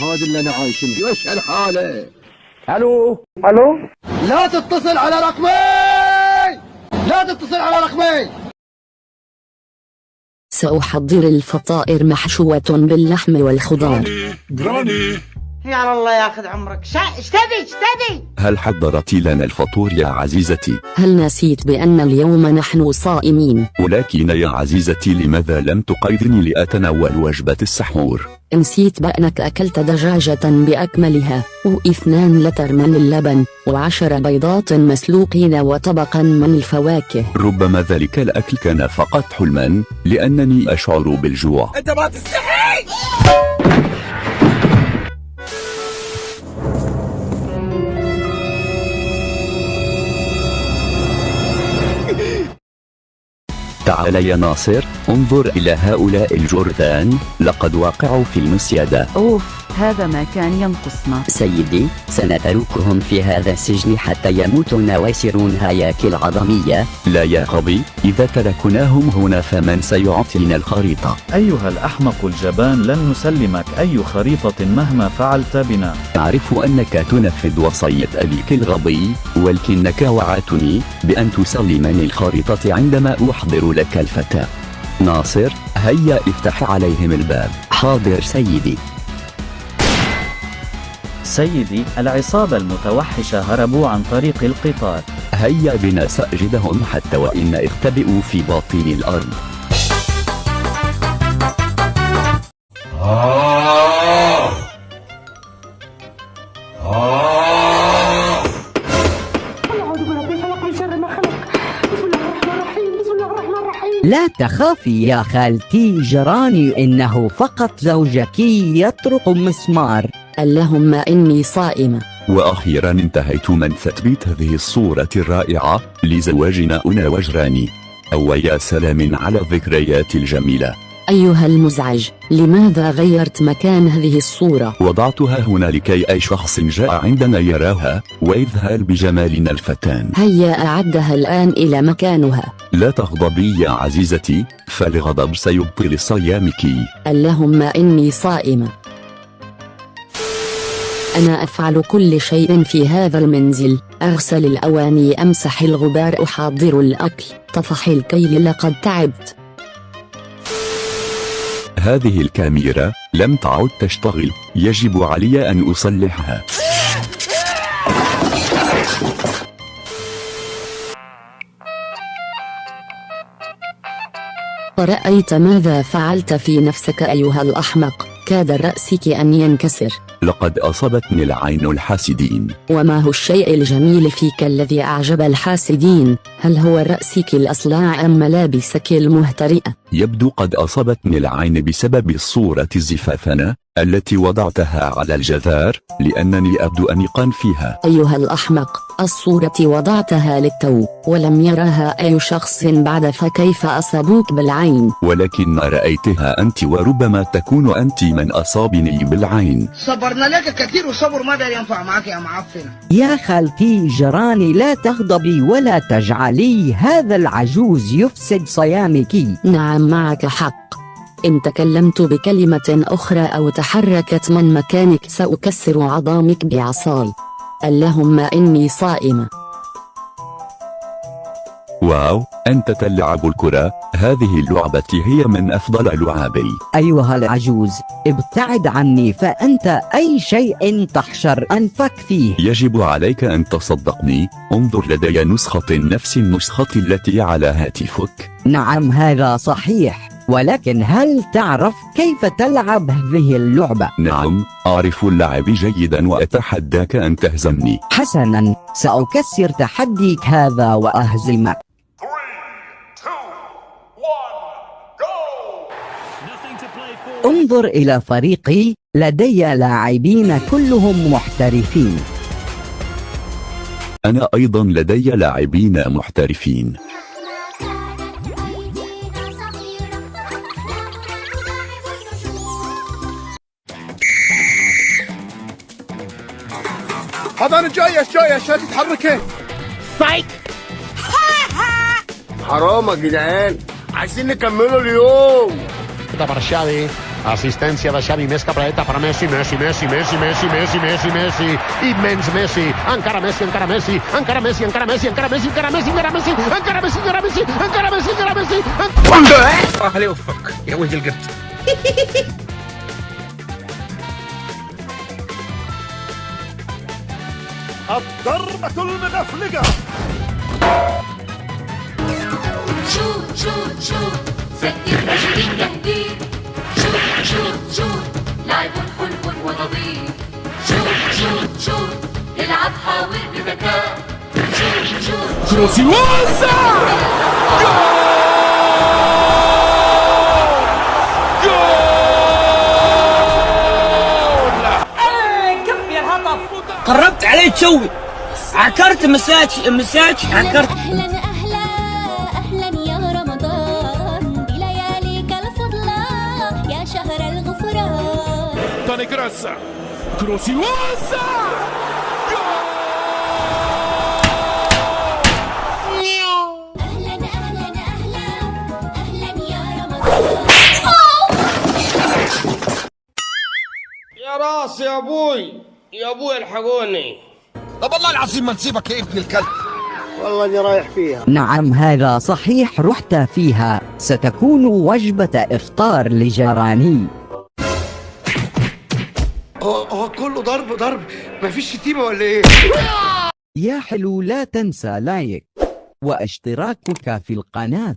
هذا اللي انا عايش فيه. وش هالحالة؟ الو لا تتصل على رقمي، لا تتصل على رقمي. سأحضر الفطائر محشوة باللحم والخضار. هي على الله ياخذ عمرك. ايش تبي؟ هل حضرت لنا الفطور يا عزيزتي؟ هل نسيت بأن اليوم نحن صائمين؟ ولكن يا عزيزتي لماذا لم تقيدني لأتناول وجبة السحور؟ نسيت بأنك أكلت دجاجة بأكملها، و2 لتر من اللبن، و10 بيضات مسلوقين، وطبقا من الفواكه. ربما ذلك الأكل كان فقط حلما، لأنني أشعر بالجوع. انت ما تستحي. تعال يا ناصر، انظر إلى هؤلاء الجرذان، لقد وقعوا في المصيدة. أوف، هذا ما كان ينقصنا. سيدي، سنتركهم في هذا السجن حتى يموتون ويصيرون هياكل عظمية. لا يا غبي، إذا تركناهم هنا فمن سيعطينا الخريطة؟ أيها الأحمق الجبان، لن نسلمك أي خريطة مهما فعلت بنا. أعرف أنك تنفذ وصية أبيك الغبي، ولكنك وعدتني بأن تسلمني الخريطة عندما أحضر لك الفتاة. ناصر، هيا افتح عليهم الباب. حاضر سيدي. سيدي، العصابة المتوحشة هربوا عن طريق القطار. هيا بنا سأجدهم حتى وإن اختبئوا في باطن الأرض. لا تخافي يا خالتي جراني، إنه فقط زوجك يطرق مسمار. اللهم إني صائمة. وأخيرا انتهيت من تثبيت هذه الصورة الرائعة لزواجنا أنا وجراني. أو يا سلام على الذكريات الجميلة. أيها المزعج، لماذا غيرت مكان هذه الصورة؟ وضعتها هنا لكي أي شخص جاء عندنا يراها ويذهل بجمالنا الفتان. هيا أعدها الآن إلى مكانها. لا تغضبي يا عزيزتي، فالغضب سيبطل صيامك. اللهم إني صائمة. أنا أفعل كل شيء في هذا المنزل، أغسل الأواني، أمسح الغبار، أحضر الأكل، طفح الكيل، لقد تعبت. هذه الكاميرا لم تعد تشتغل، يجب علي أن أصلحها. رأيت ماذا فعلت في نفسك أيها الأحمق؟ كاد رأسك أن ينكسر. لقد أصابتني العين الحاسدين. وما هو الشيء الجميل فيك الذي أعجب الحاسدين؟ هل هو رأسك الأصلع أم ملابسك المهترئة؟ يبدو قد أصابتني العين بسبب الصورة الزفافنة التي وضعتها على الجدار، لأنني أبدو أنيقا فيها. أيها الأحمق، الصورة وضعتها للتو، ولم يراها أي شخص بعد، فكيف أصابوك بالعين؟ ولكن رأيتها أنت، وربما تكون أنت من أصابني بالعين. صبرنا لك كثير وصبر ما دار ينفع معك يا معفنة. يا خالتي جراني، لا تغضبي ولا تجعلي هذا العجوز يفسد صيامك. نعم، معك حق. إن تكلمت بكلمة أخرى أو تحركت من مكانك سأكسر عظامك بعصاي. اللهم إني صائمة. واو، أنت تلعب الكرة؟ هذه اللعبة هي من أفضل لعابي. أيها العجوز، ابتعد عني، فأنت أي شيء تحشر أنفك فيه. يجب عليك أن تصدقني، انظر لدي نسخة نفس النسخة التي على هاتفك. نعم هذا صحيح، ولكن هل تعرف كيف تلعب هذه اللعبة؟ نعم، أعرف اللعب جيدا وأتحداك أن تهزمني. حسنا، سأكسر تحديك هذا وأهزمك. 3 2 1 انظر إلى فريقي، لدي لاعبين كلهم محترفين. أنا أيضا لدي لاعبين محترفين. حضن جاية لا تتحركي. فايك. حرام يا جدعان، عايزين نكملوا اليوم. طبعا الشعبي Assistència de Xavi, més capraeta per Messi, Messi, Messi, Messi, Messi, Messi, Messi, Messi, immens Messi, encara Messi, encara Messi, encara Messi, encara Messi, encara Messi, encara Messi, encara Messi, encara Messi, encara Messi, encara Messi, encara Messi. الله عليه وفك يا ولد القرد. الضربة المغفلقة. شوت شوت شوت سدد رشيد تهديد. شوت شوت شوت لعب حلو ونظيف. شوت شوت شوت العب حاول بذكاء. شوت شوت كروسي وسع. قربت عليه تسوي عكرت مساج عكرت. أهلا أهلا أهلا يا رمضان بلياليك الفضلى يا شهر الغفران. توني كروس كروسي وسع. أهلا أهلا أهلا أهلا يا رمضان. يا راس يا ابوي يا ابوي الحقوني. طب والله العظيم ما نسيبك يا ابن الكلب. والله اني رايح فيها. نعم هذا صحيح، رحت فيها. ستكون وجبة إفطار لجراني. هو كله ضرب مفيش شتيمة ولا ايه؟ يا حلو لا تنسى لايك واشتراكك في القناة.